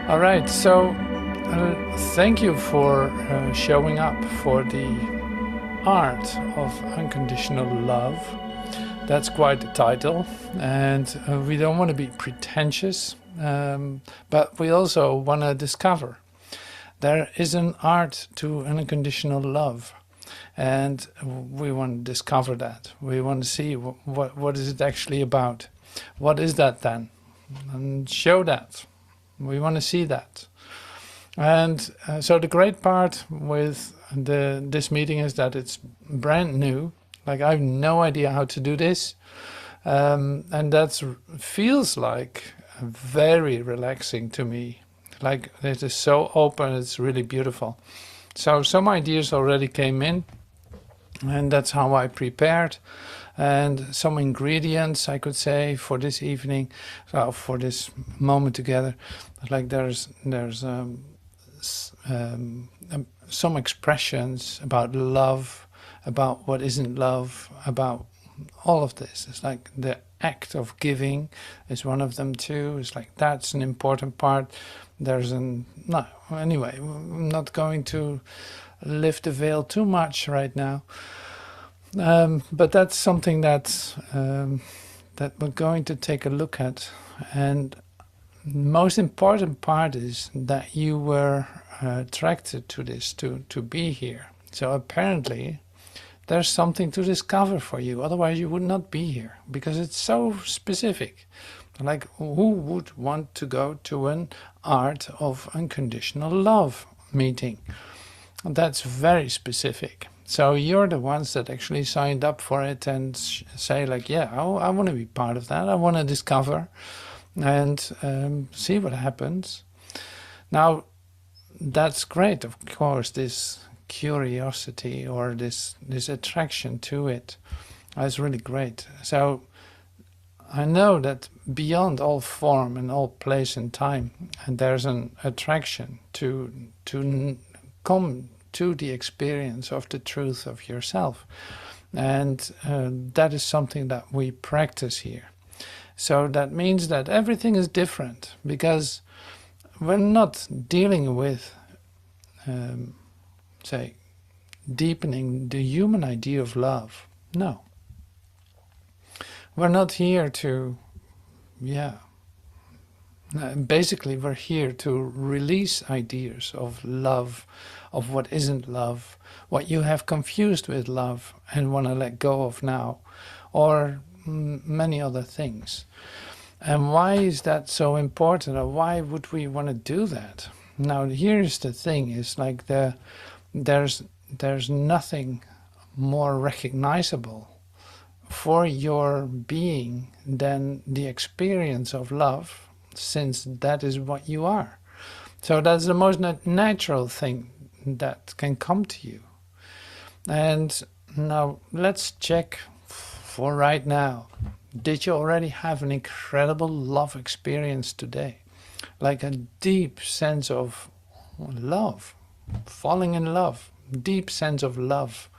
All right, so thank you for showing up for the Art of Unconditional Love. That's quite the title, and we don't want to be pretentious, but we also want to discover there is an art to unconditional love, and we want to discover that. We want to see what is it actually about. What is that then? And show that. We want to see that. And so the great part with this meeting is that it's brand new. Like, I have no idea how to do this. And that feels like very relaxing to me. Like, it is so open, it's really beautiful. So some ideas already came in, and that's how I prepared. And some ingredients, I could say, for this evening, for this moment together. Like there's some expressions about love, about what isn't love, about all of this. It's like the act of giving is one of them too. It's like that's an important part. No, anyway, I'm not going to lift the veil too much right now. But that's something that we're going to take a look at. And the most important part is that you were attracted to this, to be here. So apparently there's something to discover for you. Otherwise you would not be here, because it's so specific. Like, who would want to go to an Art of Unconditional Love meeting? That's very specific. So you're the ones that actually signed up for it and say like, yeah, I want to be part of that. I want to discover and see what happens. Now, that's great, of course, this curiosity or this attraction to it is really great. So I know that beyond all form and all place and time, and there's an attraction to come to the experience of the truth of yourself. And that is something that we practice here. So that means that everything is different, because we're not dealing with, say, deepening the human idea of love. No. We're not here to, basically we're here to release ideas of love, of what isn't love, what you have confused with love and want to let go of now, or many other things. And why is that so important, or why would we want to do that? Now, here's the thing, is like there's nothing more recognizable for your being than the experience of love, since that is what you are. So that's the most natural thing that can come to you. And now let's check for right now. Did you already have an incredible love experience today? Like a deep sense of love, falling in love, deep sense of love.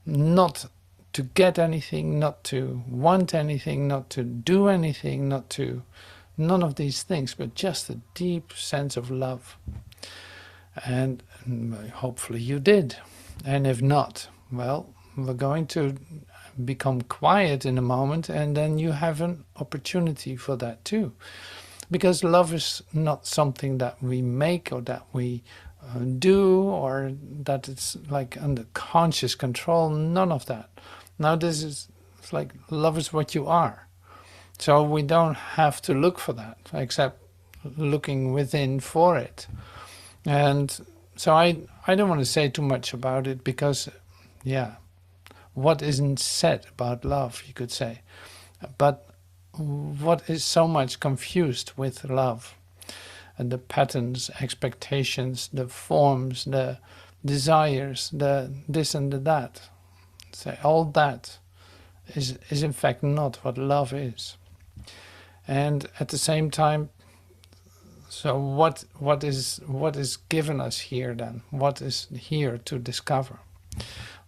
Not to get anything, not to want anything, not to do anything, none of these things, but just a deep sense of love. And hopefully you did. And if not, well, we're going to become quiet in a moment, and then you have an opportunity for that too. Because love is not something that we make or that we do, or that it's like under conscious control, none of that. Now it's like love is what you are. So we don't have to look for that, except looking within for it. And so I don't want to say too much about it, because, what isn't said about love, you could say. But what is so much confused with love? And the patterns, expectations, the forms, the desires, the this and the that. Say all that is in fact not what love is. And at the same time, so what is given us here then? What is here to discover?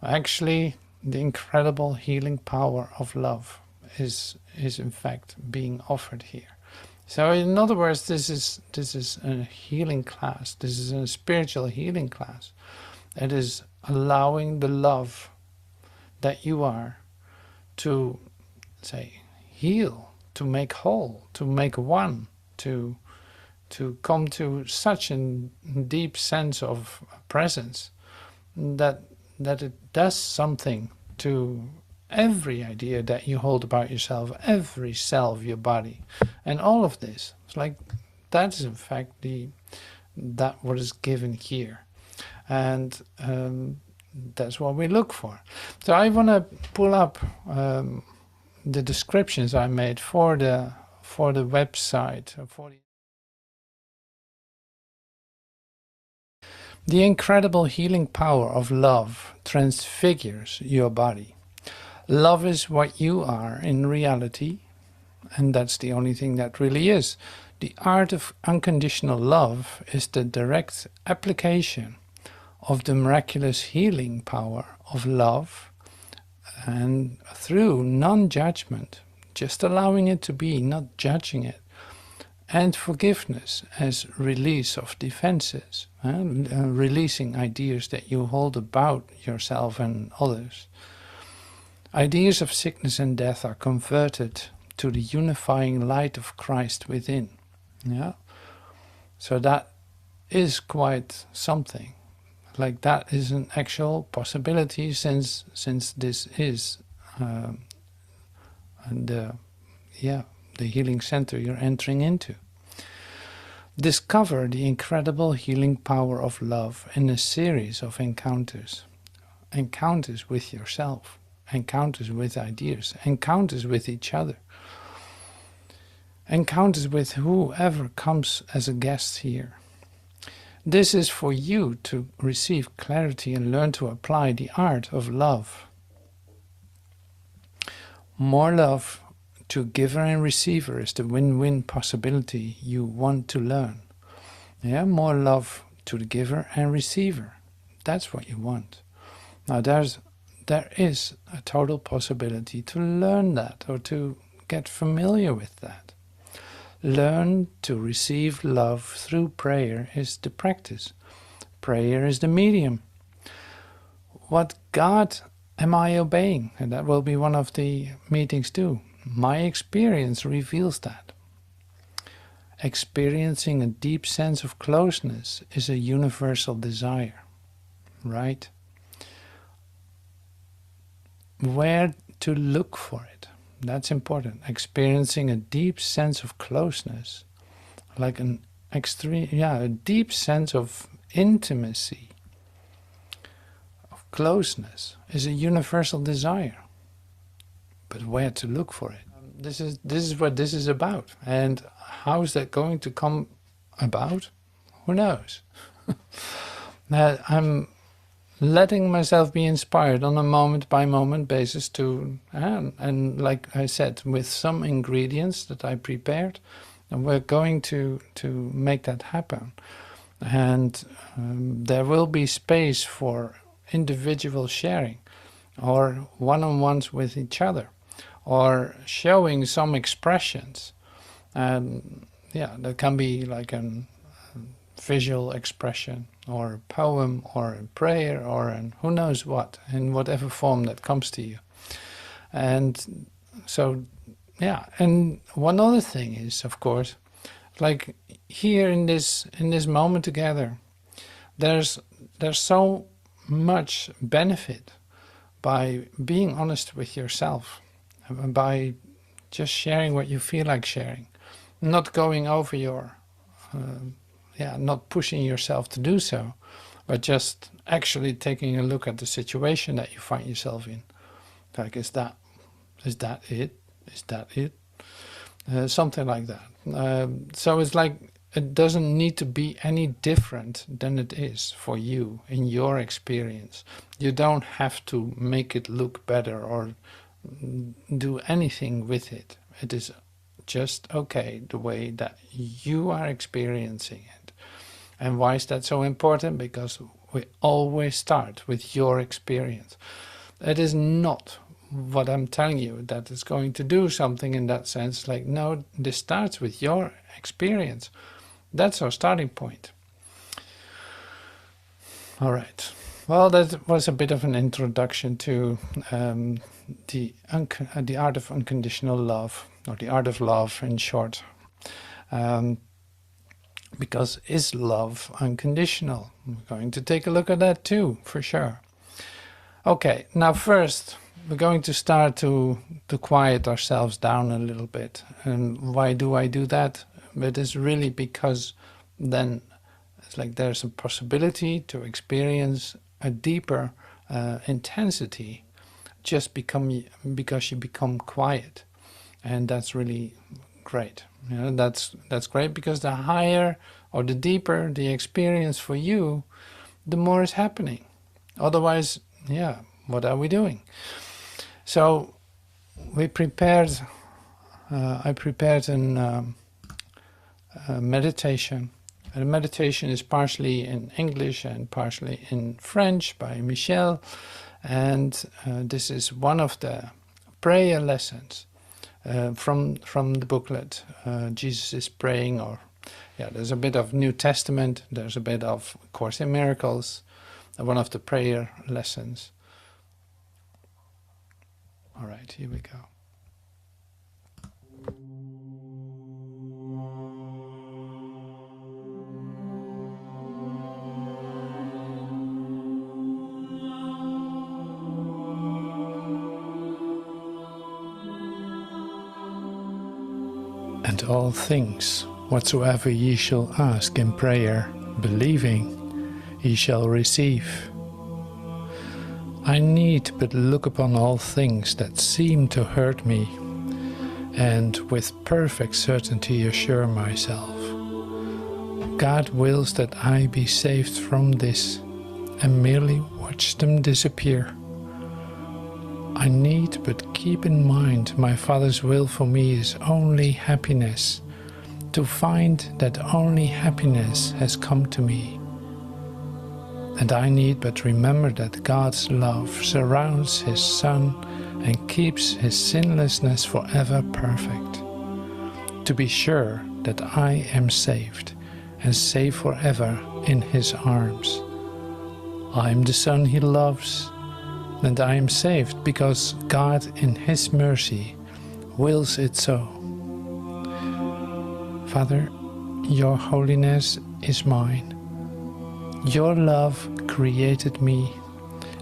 Actually, the incredible healing power of love is in fact being offered here. So in other words, this is a healing class. This is a spiritual healing class. It is allowing the love that you are to, say, heal, to make whole, to make one, to come to such a deep sense of presence that it does something to every idea that you hold about yourself, every cell of your body, and all of this. It's like that is in fact that what is given here, and that's what we look for. So I want to pull up the descriptions I made for the website for the incredible healing power of love transfigures your body. Love is what you are in reality, and that's the only thing that really is. The art of unconditional love is the direct application of the miraculous healing power of love, and through non-judgement, just allowing it to be, not judging it, and forgiveness as release of defenses, releasing ideas that you hold about yourself and others. Ideas of sickness and death are converted to the unifying light of Christ within. Yeah, so that is quite something. Like that is an actual possibility, since this is the healing center you're entering into. Discover the incredible healing power of love in a series of encounters. Encounters with yourself, encounters with ideas, encounters with each other, encounters with whoever comes as a guest here. This is for you to receive clarity and learn to apply the art of love. More love to giver and receiver is the win-win possibility you want to learn. Yeah, more love to the giver and receiver. That's what you want. Now there is a total possibility to learn that, or to get familiar with that. Learn to receive love through prayer is the practice. Prayer is the medium. What God am I obeying? And that will be one of the meetings too. My experience reveals that. Experiencing a deep sense of closeness is a universal desire, right? Where to look for it? That's important. Experiencing a deep sense of closeness, like an extreme, a deep sense of intimacy, of closeness, is a universal desire. But where to look for it? This is what this is about. And how is that going to come about? Who knows? I'm letting myself be inspired on a moment-by-moment basis to, and like I said, with some ingredients that I prepared, and we're going to make that happen. And there will be space for individual sharing, or one-on-ones with each other, or showing some expressions. That can be like a visual expression, or a poem, or a prayer, or who knows what, in whatever form that comes to you. And so, and one other thing is, of course, like here in this moment together, there's so much benefit by being honest with yourself, by just sharing what you feel like sharing, not going over your not pushing yourself to do so, but just actually taking a look at the situation that you find yourself in. Like, is that it? Is that it? Something like that. So it's like, it doesn't need to be any different than it is for you in your experience. You don't have to make it look better or do anything with it. It is just okay the way that you are experiencing it. And why is that so important? Because we always start with your experience. It is not what I'm telling you, that it's going to do something in that sense. Like, no, this starts with your experience. That's our starting point. All right. Well, that was a bit of an introduction to the art of unconditional love, or the art of love in short. Because is love unconditional? I'm going to take a look at that too, for sure. Okay, now first, we're going to start to quiet ourselves down a little bit. And why do I do that? It is really because then it's like there's a possibility to experience a deeper intensity just because you become quiet. And that's really great. You know, that's great, because the higher or the deeper the experience for you, the more is happening. Otherwise, yeah, what are we doing? So I prepared a meditation. And the meditation is partially in English and partially in French by Michel. And this is one of the prayer lessons from the booklet. Jesus is praying, or there's a bit of New Testament, there's a bit of Course in Miracles, one of the prayer lessons. All right, here we go. And all things whatsoever ye shall ask in prayer, believing, ye shall receive. I need but look upon all things that seem to hurt me, and with perfect certainty assure myself, God wills that I be saved from this, and merely watch them disappear. I need but keep in mind my Father's will for me is only happiness, to find that only happiness has come to me. And I need but remember that God's love surrounds His Son and keeps His sinlessness forever perfect, to be sure that I am saved and safe forever in His arms. I am the Son He loves, and I am saved because God in His mercy wills it so. Father, your holiness is mine. Your love created me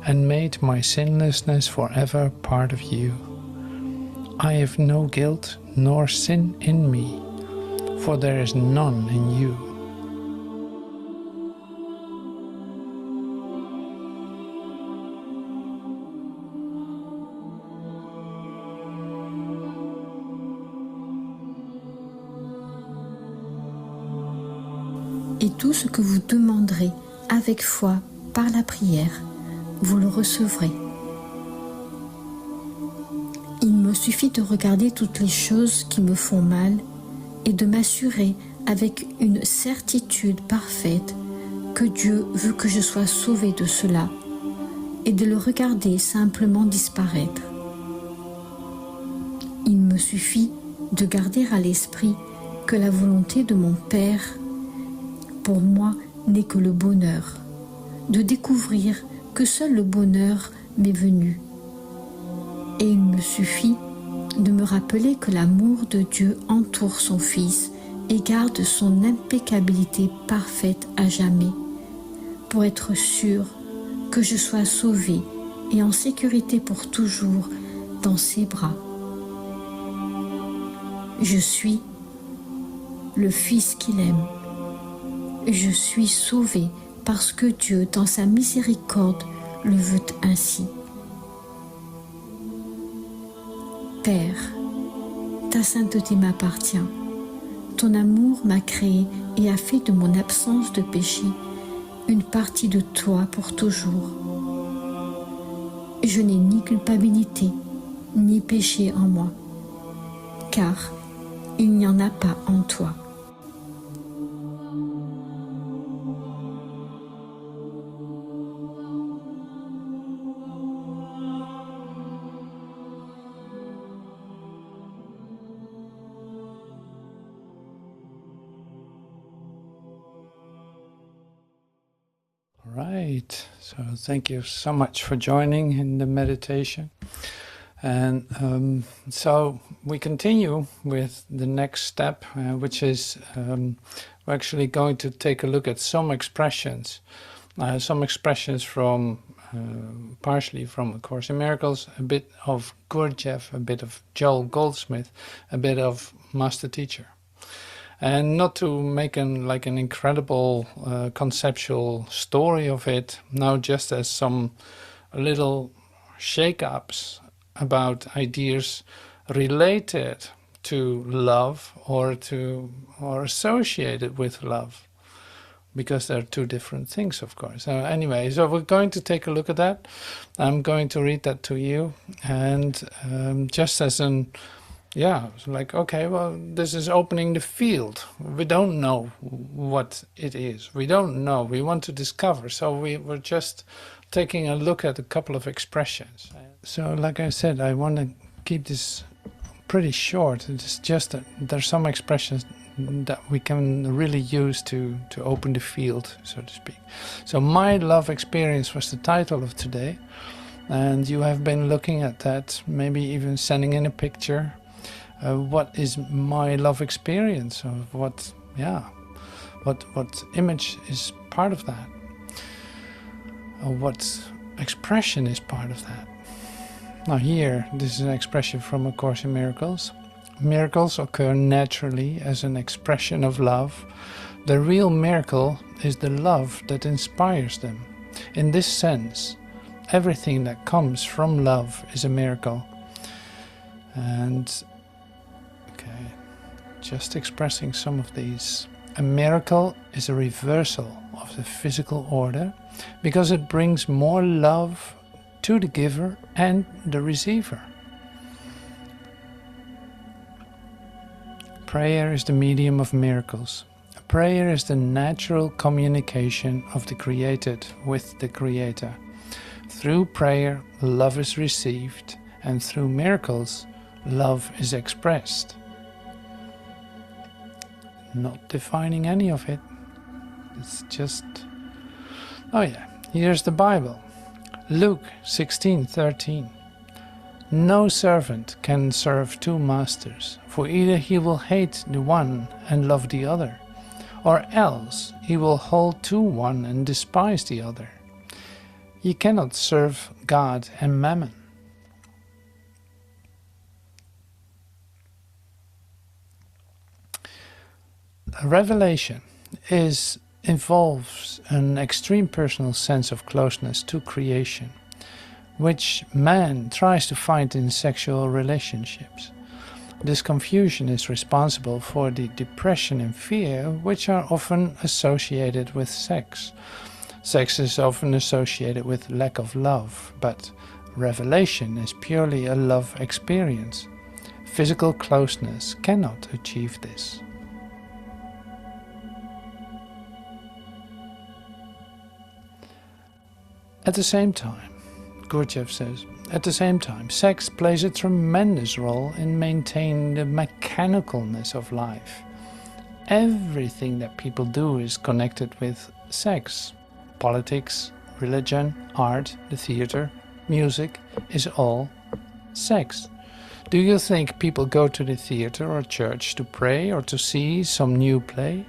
and made my sinlessness forever part of you. I have no guilt nor sin in me, for there is none in you. Et tout ce que vous demanderez avec foi par la prière, vous le recevrez. Il me suffit de regarder toutes les choses qui me font mal et de m'assurer avec une certitude parfaite que Dieu veut que je sois sauvée de cela et de le regarder simplement disparaître. Il me suffit de garder à l'esprit que la volonté de mon Père pour moi n'est que le bonheur, de découvrir que seul le bonheur m'est venu. Et il me suffit de me rappeler que l'amour de Dieu entoure son Fils et garde son impeccabilité parfaite à jamais, pour être sûr que je sois sauvée et en sécurité pour toujours dans ses bras. Je suis le Fils qu'il aime. Je suis sauvée parce que Dieu, dans sa miséricorde, le veut ainsi. Père, ta sainteté m'appartient. Ton amour m'a créé et a fait de mon absence de péché une partie de toi pour toujours. Je n'ai ni culpabilité, ni péché en moi, car il n'y en a pas en toi. Great. So thank you so much for joining in the meditation. And so we continue with the next step, which is we're actually going to take a look at some expressions from partially from A Course in Miracles, a bit of Gurdjieff, a bit of Joel Goldsmith, a bit of Master Teacher. And not to make an incredible conceptual story of it, now just as some little shake-ups about ideas related to love or associated with love, because they're two different things, of course. Anyway, so we're going to take a look at that. I'm going to read that to you, and just as an okay, well, this is opening the field. We don't know what it is. We don't know. We want to discover. So we're just taking a look at a couple of expressions. So like I said, I want to keep this pretty short. It's just that there's some expressions that we can really use to open the field, so to speak. So my love experience was the title of today. And you have been looking at that, maybe even sending in a picture. What is my love experience? Or what image is part of that? Or what expression is part of that? Now here, this is an expression from A Course in Miracles. Miracles occur naturally as an expression of love. The real miracle is the love that inspires them. In this sense, everything that comes from love is a miracle. And just expressing some of these. A miracle is a reversal of the physical order because it brings more love to the giver and the receiver. Prayer is the medium of miracles. Prayer is the natural communication of the created with the Creator. Through prayer, love is received, and through miracles, love is expressed. Not defining any of it. It's just... here's the Bible. Luke 16:13. No servant can serve two masters, for either he will hate the one and love the other, or else he will hold to one and despise the other. You cannot serve God and mammon. Revelation involves an extreme personal sense of closeness to creation, which man tries to find in sexual relationships. This confusion is responsible for the depression and fear which are often associated with sex. Sex is often associated with lack of love, but revelation is purely a love experience. Physical closeness cannot achieve this. At the same time, Gurdjieff says, at the same time, sex plays a tremendous role in maintaining the mechanicalness of life. Everything that people do is connected with sex. Politics, religion, art, the theater, music is all sex. Do you think people go to the theater or church to pray or to see some new play?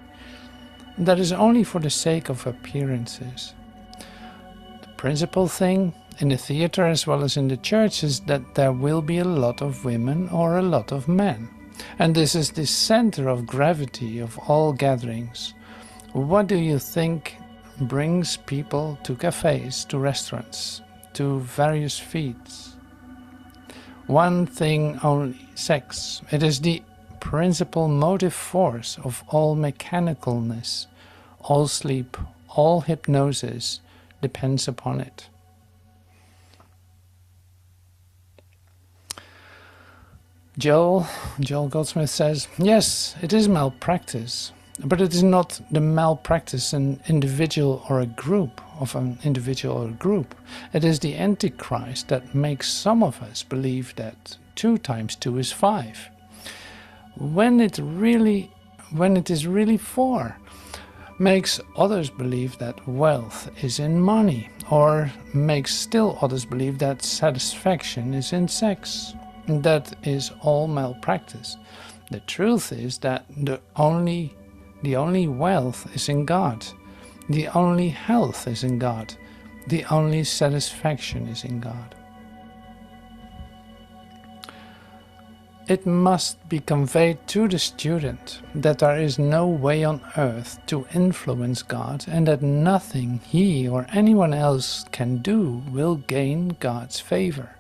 That is only for the sake of appearances. Principal thing in the theater as well as in the church is that there will be a lot of women or a lot of men. And this is the center of gravity of all gatherings. What do you think brings people to cafes, to restaurants, to various feasts? One thing only, sex. It is the principal motive force of all mechanicalness, all sleep, all hypnosis, depends upon it. Joel Goldsmith says, yes, it is malpractice, but it is not the malpractice an individual or a group of an individual or a group. It is the Antichrist that makes some of us believe that 2 times 2 is 5, when it is really 4. makes others believe that wealth is in money, or makes still others believe that satisfaction is in sex. That is all malpractice. The truth is that the only wealth is in God. The only health is in God. The only satisfaction is in God. It must be conveyed to the student that there is no way on earth to influence God, and that nothing he or anyone else can do will gain God's favor.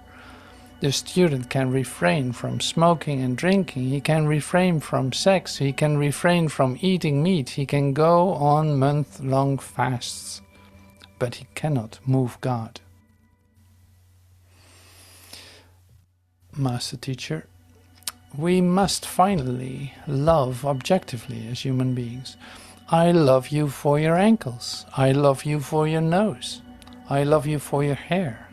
The student can refrain from smoking and drinking, he can refrain from sex, he can refrain from eating meat, he can go on month-long fasts, but he cannot move God. Master Teacher, we must finally love objectively as human beings. I love you for your ankles. I love you for your nose. I love you for your hair.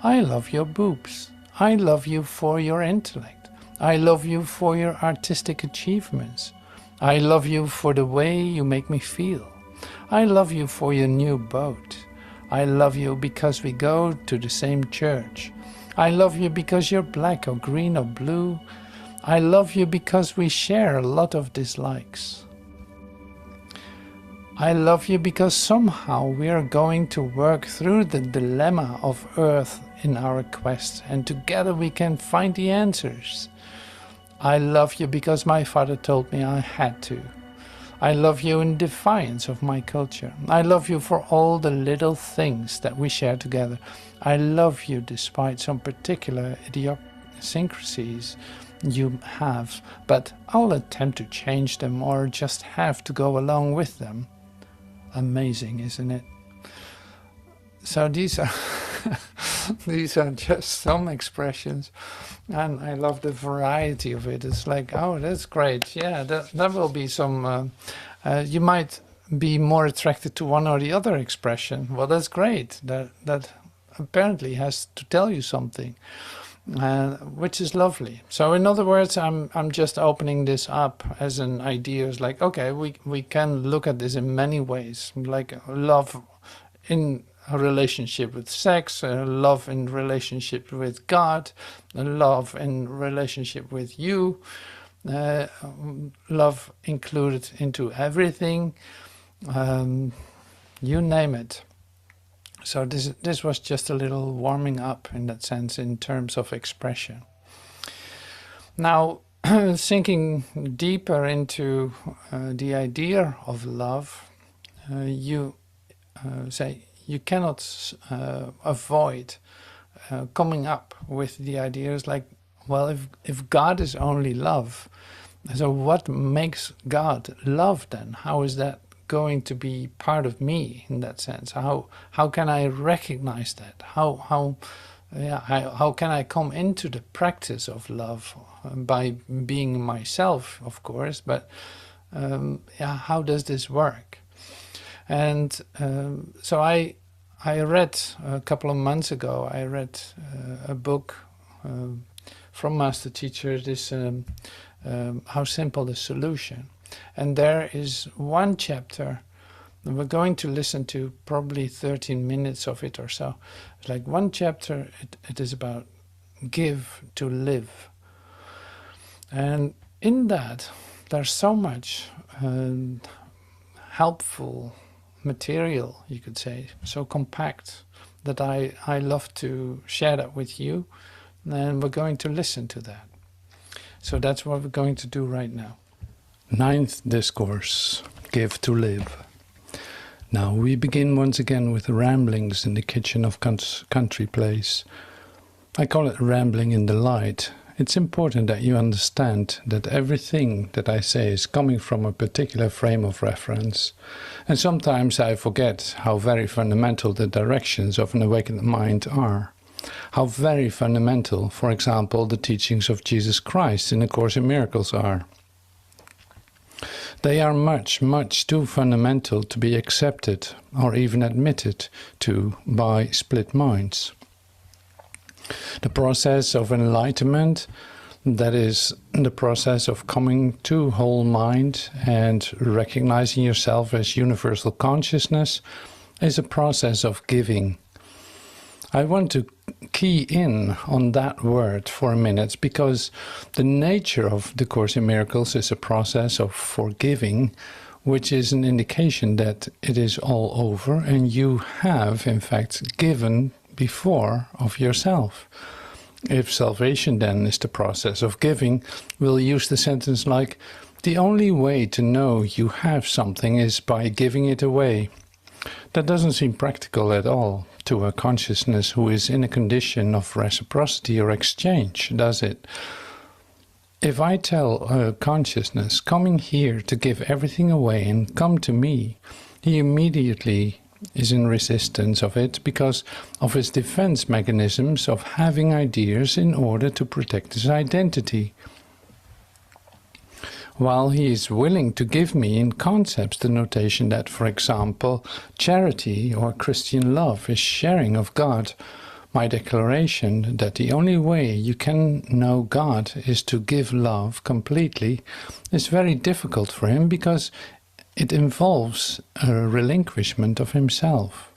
I love your boobs. I love you for your intellect. I love you for your artistic achievements. I love you for the way you make me feel. I love you for your new boat. I love you because we go to the same church. I love you because you're black or green or blue. I love you because we share a lot of dislikes. I love you because somehow we are going to work through the dilemma of earth in our quest, and together we can find the answers. I love you because my father told me I had to. I love you in defiance of my culture. I love you for all the little things that we share together. I love you despite some particular idiosyncrasies you have, but I'll attempt to change them or just have to go along with them. Amazing, isn't it? So these are these are just some expressions, and I love the variety of it. It's like, oh, that's great. Yeah, that will be some. You might be more attracted to one or the other expression. Well, that's great. That apparently has to tell you something. Which is lovely. So in other words, I'm just opening this up as an idea. It's like, okay, we can look at this in many ways, like love in a relationship with sex, love in relationship with God, love in relationship with you, love included into everything, you name it. So this was just a little warming up in that sense in terms of expression. Now, sinking deeper into the idea of love, you say you cannot avoid coming up with the ideas like, well, if God is only love, so what makes God love then? How is that going to be part of me in that sense? How can I recognize that? How can I come into the practice of love by being myself, of course, but how does this work? And so I read a couple of months ago, I read a book from Master Teacher, this How Simple the Solution. And there is one chapter, and we're going to listen to probably 13 minutes of it or so. It's like one chapter, it is about give to live. And in that, there's so much helpful material, you could say, so compact, that I love to share that with you. And we're going to listen to that. So that's what we're going to do right now. Ninth discourse, give to live. Now we begin once again with ramblings in the kitchen of country place. I call it rambling in the light. It's important that you understand that everything that I say is coming from a particular frame of reference. And sometimes I forget how very fundamental the directions of an awakened mind are. How very fundamental, for example, the teachings of Jesus Christ in A Course in Miracles are. They are much, much too fundamental to be accepted or even admitted to by split minds. The process of enlightenment That is the process of coming to whole mind and recognizing yourself as universal consciousness is a process of giving. I want to key in on that word for a minute because the nature of the Course in Miracles is a process of forgiving, which is an indication that it is all over and you have in fact given before of yourself. If salvation then is the process of giving, we'll use the sentence like, the only way to know you have something is by giving it away. That doesn't seem practical at all to a consciousness who is in a condition of reciprocity or exchange, does it? If I tell a consciousness coming here to give everything away and come to me, he immediately is in resistance of it because of his defense mechanisms of having ideas in order to protect his identity. While he is willing to give me in concepts the notation that, for example, charity or Christian love is sharing of God, my declaration that the only way you can know God is to give love completely is very difficult for him because it involves a relinquishment of himself.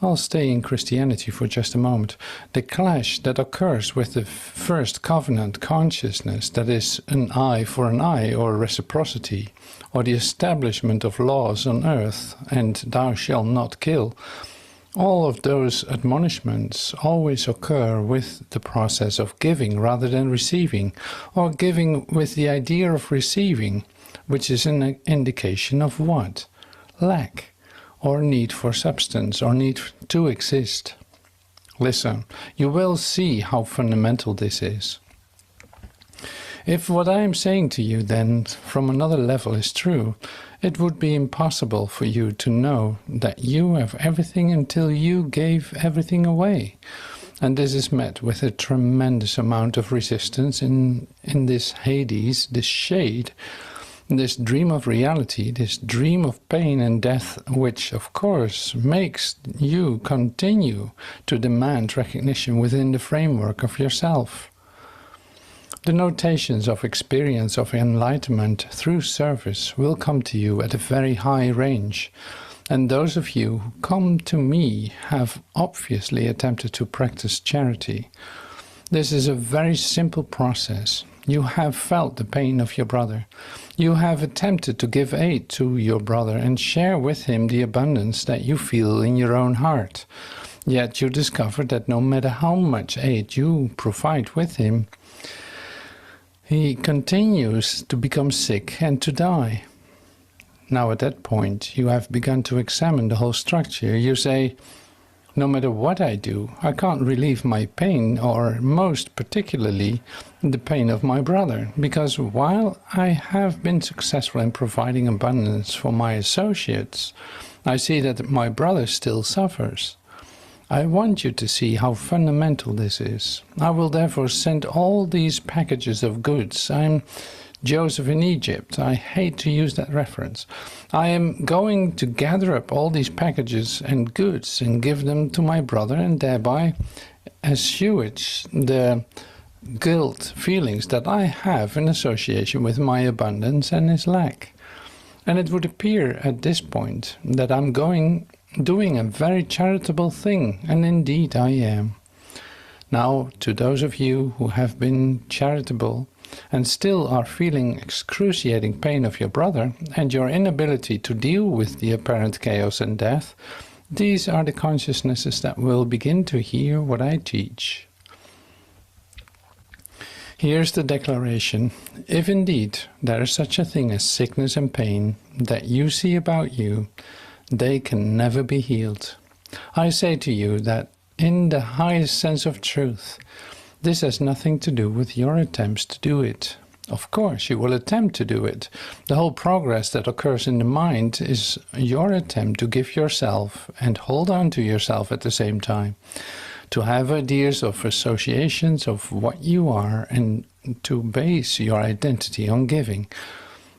I'll stay in Christianity for just a moment. The clash that occurs with the first covenant consciousness, that is an eye for an eye or reciprocity, or the establishment of laws on earth and thou shalt not kill, all of those admonishments always occur with the process of giving rather than receiving, or giving with the idea of receiving, which is an indication of what? Lack, or need for substance, or need to exist. Listen, you will see how fundamental this is. If what I am saying to you then from another level is true, it would be impossible for you to know that you have everything until you gave everything away. And this is met with a tremendous amount of resistance in this Hades, this shade, this dream of reality, this dream of pain and death, which of course makes you continue to demand recognition within the framework of yourself. The notations of experience of enlightenment through service will come to you at a very high range, and those of you who come to me have obviously attempted to practice charity. This is a very simple process. You have felt the pain of your brother. You have attempted to give aid to your brother and share with him the abundance that you feel in your own heart. Yet you discover that no matter how much aid you provide with him, he continues to become sick and to die. Now at that point, you have begun to examine the whole structure. You say, no matter what I do, I can't relieve my pain, or most particularly the pain of my brother, because while I have been successful in providing abundance for my associates, I see that my brother still suffers. I want you to see how fundamental this is. I will therefore send all these packages of goods. I'm Joseph in Egypt. I hate to use that reference. I am going to gather up all these packages and goods and give them to my brother, and thereby assuage the guilt feelings that I have in association with my abundance and his lack. And it would appear at this point that I'm doing a very charitable thing, and indeed I am. Now, to those of you who have been charitable and still are feeling excruciating pain of your brother and your inability to deal with the apparent chaos and death, these are the consciousnesses that will begin to hear what I teach. Here's the declaration. If indeed there is such a thing as sickness and pain that you see about you, they can never be healed. I say to you that in the highest sense of truth, this has nothing to do with your attempts to do it. Of course, you will attempt to do it. The whole progress that occurs in the mind is your attempt to give yourself and hold on to yourself at the same time, to have ideas of associations of what you are and to base your identity on giving.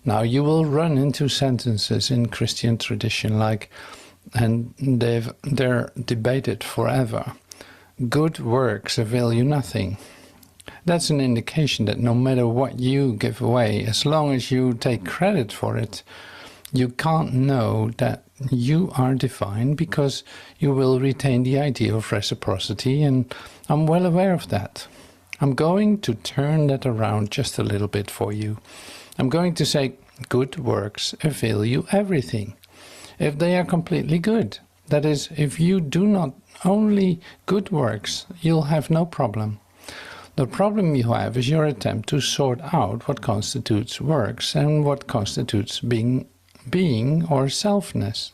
Now you will run into sentences in Christian tradition like, and they're debated forever, good works avail you nothing. That's an indication that no matter what you give away, as long as you take credit for it, you can't know that you are divine, because you will retain the idea of reciprocity, and I'm well aware of that. I'm going to turn that around just a little bit for you. I'm going to say, good works avail you everything. If they are completely good, that is, if you do not only good works, you'll have no problem. The problem you have is your attempt to sort out what constitutes works and what constitutes being or selfness.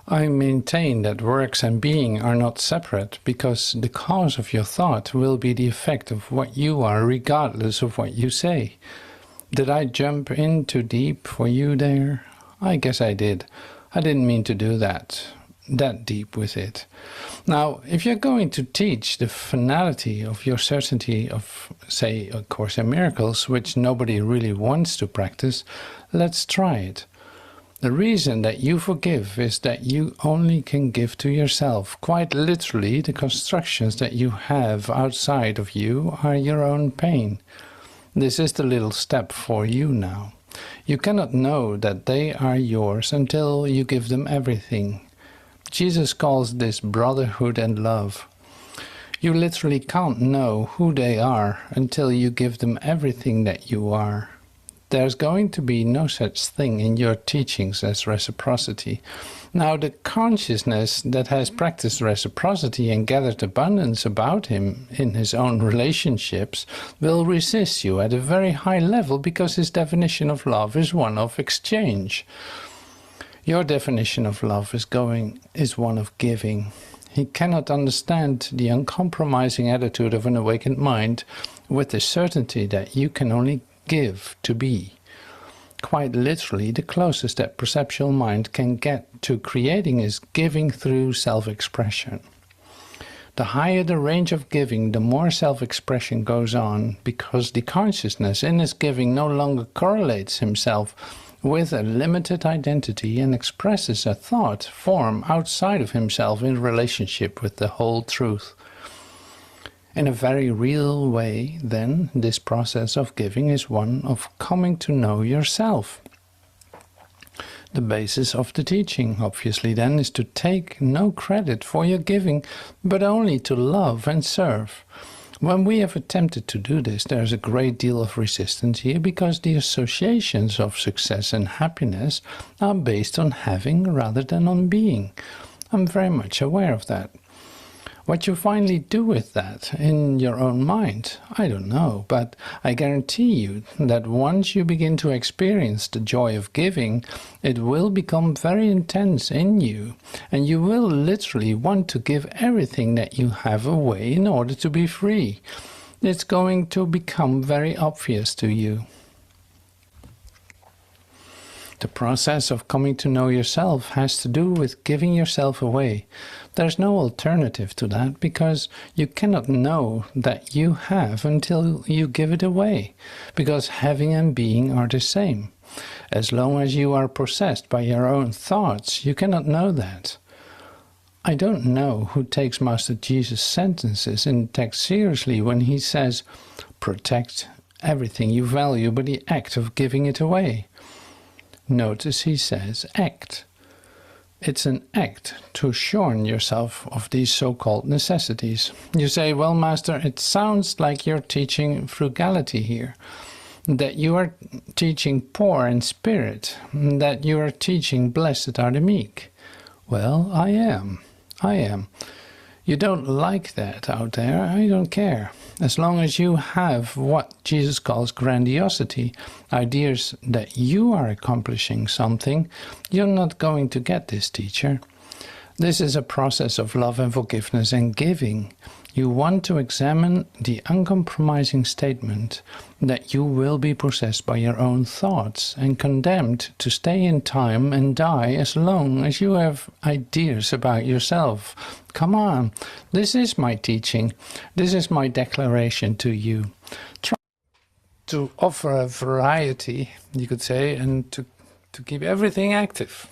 I maintain that works and being are not separate, because the cause of your thought will be the effect of what you are, regardless of what you say. Did I jump in too deep for you there? I guess I did. I didn't mean to do that deep with it. Now, if you're going to teach the finality of your certainty of, say, A Course in Miracles, which nobody really wants to practice, let's try it. The reason that you forgive is that you only can give to yourself. Quite literally, the constructions that you have outside of you are your own pain. This is the little step for you now. You cannot know that they are yours until you give them everything. Jesus calls this brotherhood and love. You literally can't know who they are until you give them everything that you are. There's going to be no such thing in your teachings as reciprocity. Now, the consciousness that has practiced reciprocity and gathered abundance about him in his own relationships will resist you at a very high level, because his definition of love is one of exchange. Your definition of love is one of giving. He cannot understand the uncompromising attitude of an awakened mind with the certainty that you can only give to be. Quite literally, the closest that perceptual mind can get to creating is giving through self-expression. The higher the range of giving, the more self-expression goes on, because the consciousness in his giving no longer correlates himself with a limited identity and expresses a thought form outside of himself in relationship with the whole truth. In a very real way, then, this process of giving is one of coming to know yourself. The basis of the teaching, obviously, then, is to take no credit for your giving, but only to love and serve. When we have attempted to do this, there is a great deal of resistance here, because the associations of success and happiness are based on having rather than on being. I'm very much aware of that. What you finally do with that in your own mind, I don't know, but I guarantee you that once you begin to experience the joy of giving, it will become very intense in you, and you will literally want to give everything that you have away in order to be free. It's going to become very obvious to you. The process of coming to know yourself has to do with giving yourself away. There's no alternative to that, because you cannot know that you have until you give it away, because having and being are the same. As long as you are possessed by your own thoughts, you cannot know that. I don't know who takes Master Jesus' sentences in the text seriously when he says, protect everything you value by the act of giving it away. Notice he says act. It's an act to shorn yourself of these so-called necessities. You say, well, Master, it sounds like you're teaching frugality here, that you are teaching poor in spirit, that you are teaching blessed are the meek. Well, I am. You don't like that out there, I don't care. As long as you have what Jesus calls grandiosity, ideas that you are accomplishing something, you're not going to get this, teacher. This is a process of love and forgiveness and giving. You want to examine the uncompromising statement that you will be possessed by your own thoughts and condemned to stay in time and die as long as you have ideas about yourself. Come on, this is my teaching. This is my declaration to you. Try to offer a variety, you could say, and to keep everything active.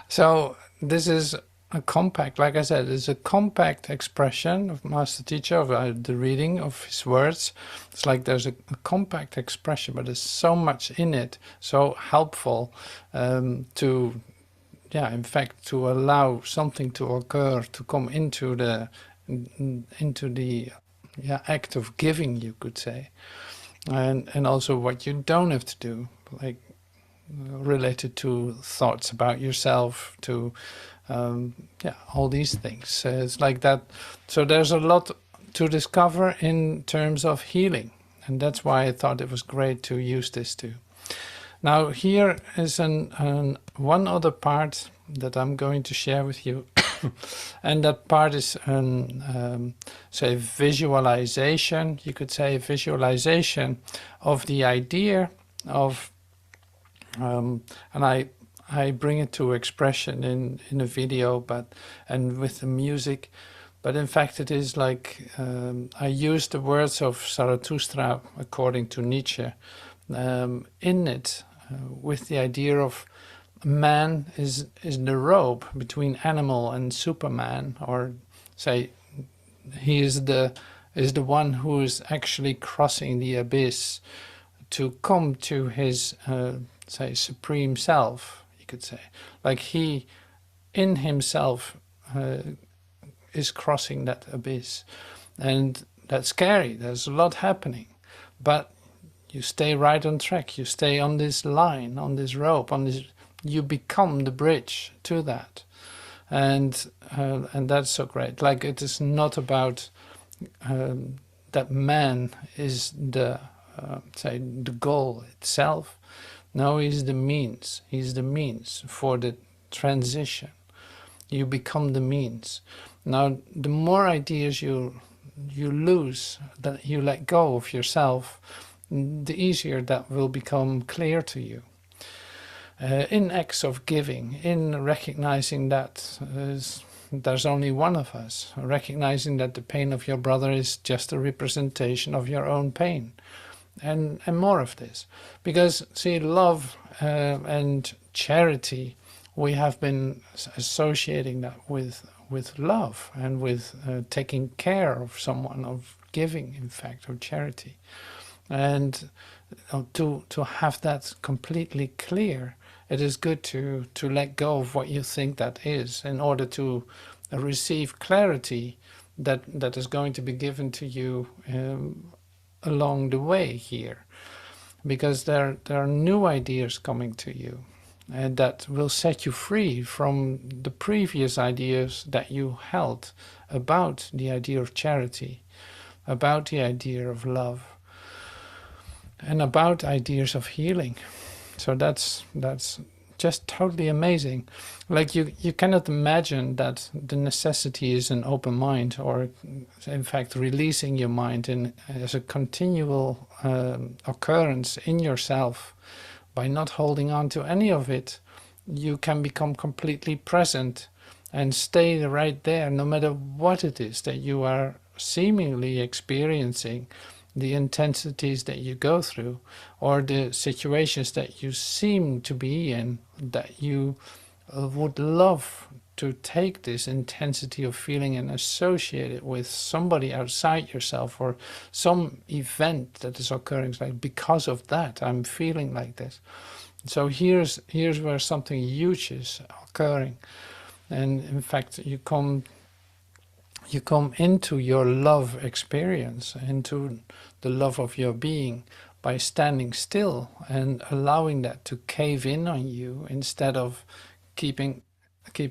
So this is a compact, like I said, it's a compact expression of Master Teacher, of the reading of his words. It's like there's a compact expression, but there's so much in it, so helpful to, yeah, in fact, to allow something to occur, to come into the yeah, act of giving, you could say, and also what you don't have to do, like related to thoughts about yourself, to yeah, all these things. It's like that. So there's a lot to discover in terms of healing, and that's why I thought it was great to use this too. Now here is one other part that I'm going to share with you, and that part is say visualization. You could say visualization of the idea of, and I bring it to expression in a video, and with the music. But in fact, it is like I use the words of Zarathustra according to Nietzsche in it, with the idea of man is the rope between animal and Superman, or say he is the one who is actually crossing the abyss to come to his say supreme self, you could say, like he in himself is crossing that abyss, and that's scary. There's a lot happening, but you stay right on track. You stay on this line, on this rope, on this. You become the bridge to that, and that's so great. Like it is not about that man is the say the goal itself. No, he's the means. He's the means for the transition. You become the means. Now, the more ideas you lose, that you let go of yourself, the easier that will become clear to you. In acts of giving, in recognizing that there's only one of us, recognizing that the pain of your brother is just a representation of your own pain, and more of this. Because, see, love and charity, we have been associating that with love and with taking care of someone, of giving, in fact, of charity. And to have that completely clear, it is good to let go of what you think that is, in order to receive clarity that is going to be given to you along the way here, because there are new ideas coming to you, and that will set you free from the previous ideas that you held about the idea of charity, about the idea of love, and about ideas of healing. So that's just totally amazing. Like you cannot imagine that the necessity is an open mind, or in fact releasing your mind as a continual occurrence in yourself. By not holding on to any of it, you can become completely present and stay right there, no matter what it is that you are seemingly experiencing, the intensities that you go through, or the situations that you seem to be in, that you would love to take this intensity of feeling and associate it with somebody outside yourself, or some event that is occurring, like because of that I'm feeling like this. So here's where something huge is occurring, and in fact you come into your love experience, into the love of your being, by standing still and allowing that to cave in on you, instead of keep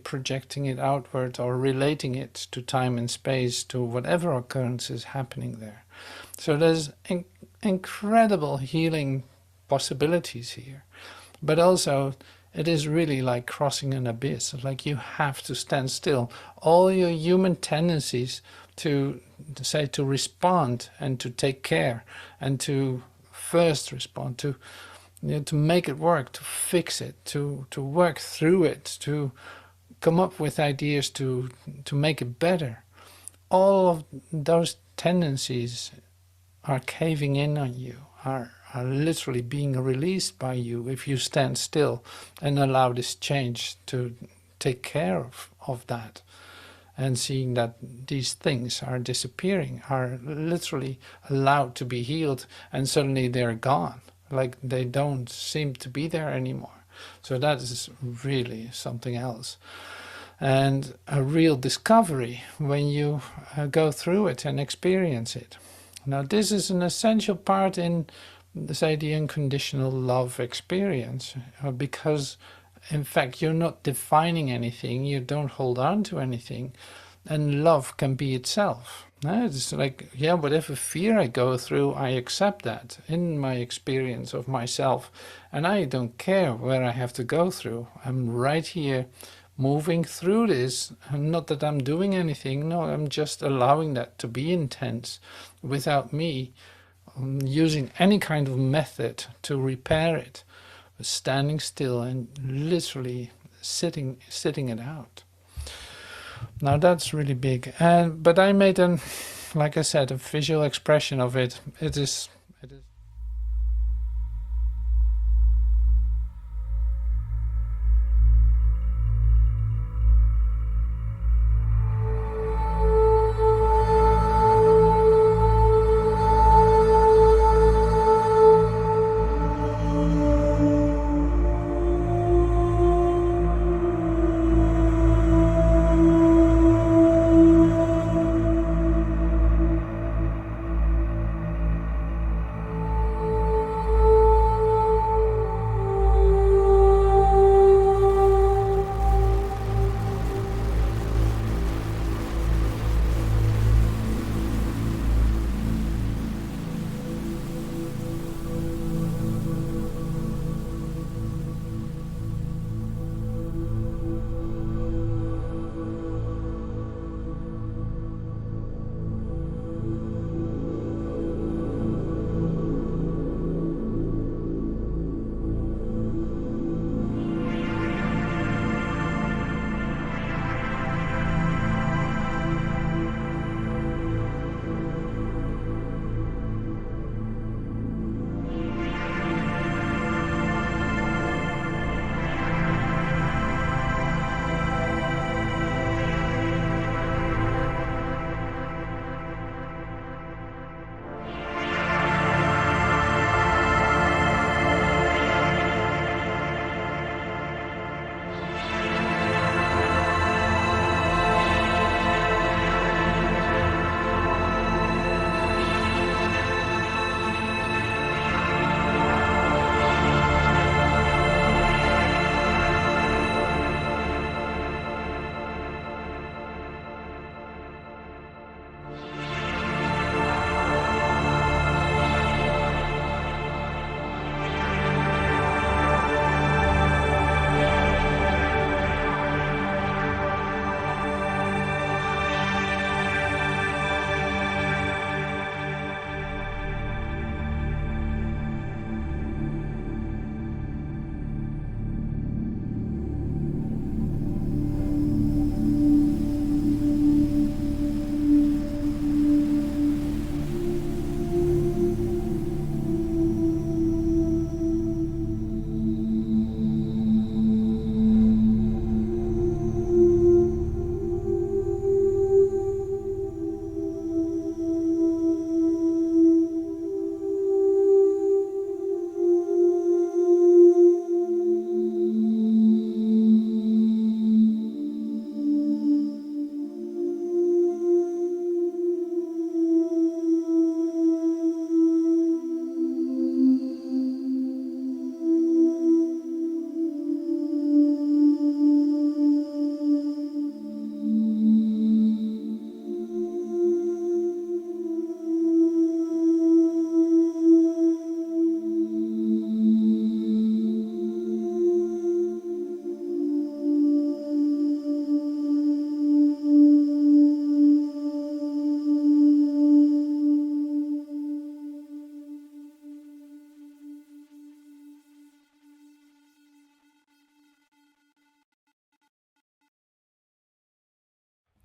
projecting it outward, or relating it to time and space, to whatever occurrence is happening there. So there's incredible healing possibilities here, but also it is really like crossing an abyss. Like you have to stand still. All your human tendencies to respond and to take care, and to first respond, to make it work, to fix it, to work through it, to come up with ideas to make it better. All of those tendencies are caving in on you, are literally being released by you if you stand still and allow this change to take care of that, and seeing that these things are disappearing, are literally allowed to be healed, and suddenly they're gone, like they don't seem to be there anymore. So that is really something else, and a real discovery when you go through it and experience it. Now this is an essential part in, say, the unconditional love experience, because in fact you're not defining anything, you don't hold on to anything, and love can be itself. It's like, yeah, whatever fear I go through, I accept that in my experience of myself, and I don't care where I have to go through. I'm right here moving through this, and not that I'm doing anything, no, I'm just allowing that to be intense without me using any kind of method to repair it, but standing still and literally sitting it out. Now that's really big, but I made an, like I said, a visual expression of it. It is.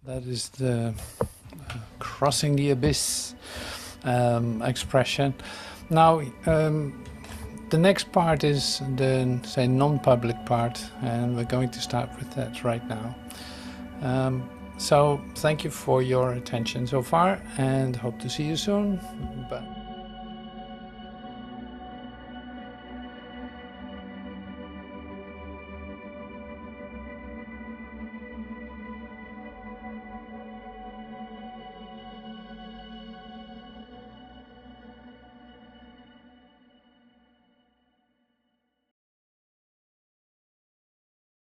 That is the crossing the abyss expression. Now, The next part is the, say, non-public part, and we're going to start with that right now. So thank you for your attention so far, and hope to see you soon. Bye.